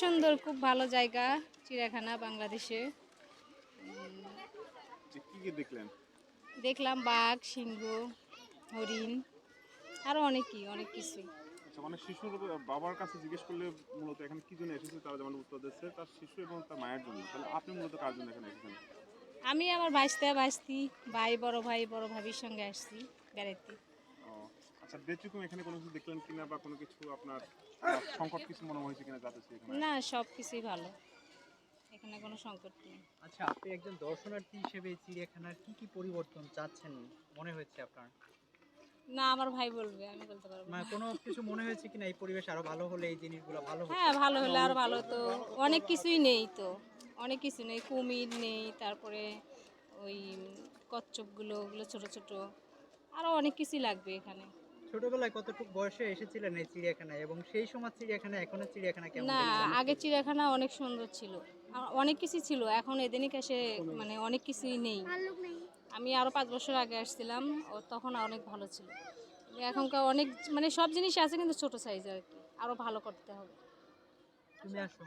সুন্দর, খুব ভালো জায়গা চিড়িয়াখানা বাংলাদেশে। কি কি দেখলেন? দেখলাম বাঘ, সিংহ, হরিণ, আরো অনেক কিছুই। আচ্ছা, মানে শিশুর বাবার কাছে জিজ্ঞেস করলে মূলত এখানে কি জন্য এসেছে, তারা যেমন উত্তর দিচ্ছে তার শিশু এবং তার মায়ের জন্য। তাহলে আপনি মূলত কার জন্য এখানে এসেছেন? আমি আমার ভাইস্তি, ভাই বড় ভাবির সঙ্গে আসছি বেড়াইতে। ও আচ্ছা, ব্যতিক্রম এখানে কোনো কিছু দেখলেন কিনা বা কোনো কিছু আপনার সংকট কিছু মনে হয়েছে কিনা যাতে এখানে? না, সব কিছুই ভালো, এখানে কোনো সংকট নেই। আচ্ছা, আপনি একজন দর্শনার্থী হিসেবে চিড়িয়াখানার কি পরিবর্তন চাচ্ছেন মনে হচ্ছে আপনার? না, আমার ভাই বলবে, আমি বলতে পারবো না। মানে কোনো কিছু মনে হয়েছে কিনা এই পরিবেশ আরো ভালো হলে, এই জিনিসগুলো ভালো হতো? হ্যাঁ, ভালো হলে আরো ভালো হতো। অনেক কিছুই নেই তো, অনেক কিছু নেই, কুমির নেই, তারপরে ওই কচ্ছপগুলো, ওগুলো ছোট ছোট, আরো অনেক কিছুই লাগবে এখানে। ছোটবেলায় কতটুকু বয়সে এসেছিলেন এই চিড়িয়াখানায়, এবং সেই সময় চিড়িয়াখানা এখনো চিড়িয়াখানা কেমন না, দেখছেন? আগে চিড়িয়াখানা অনেক সুন্দর ছিল, অনেক কিছু ছিল, এখন এদিনই কাছে মানে অনেক কিছুই নেই। আমি আরো 5 বছর আগে আসছিলাম, ও তখন অনেক ভালো ছিল। এখনকার অনেক মানে সব জিনিস আছে কিন্তু ছোট সাইজ আর কি, আরো ভালো করতে হবে। তুমি আসো।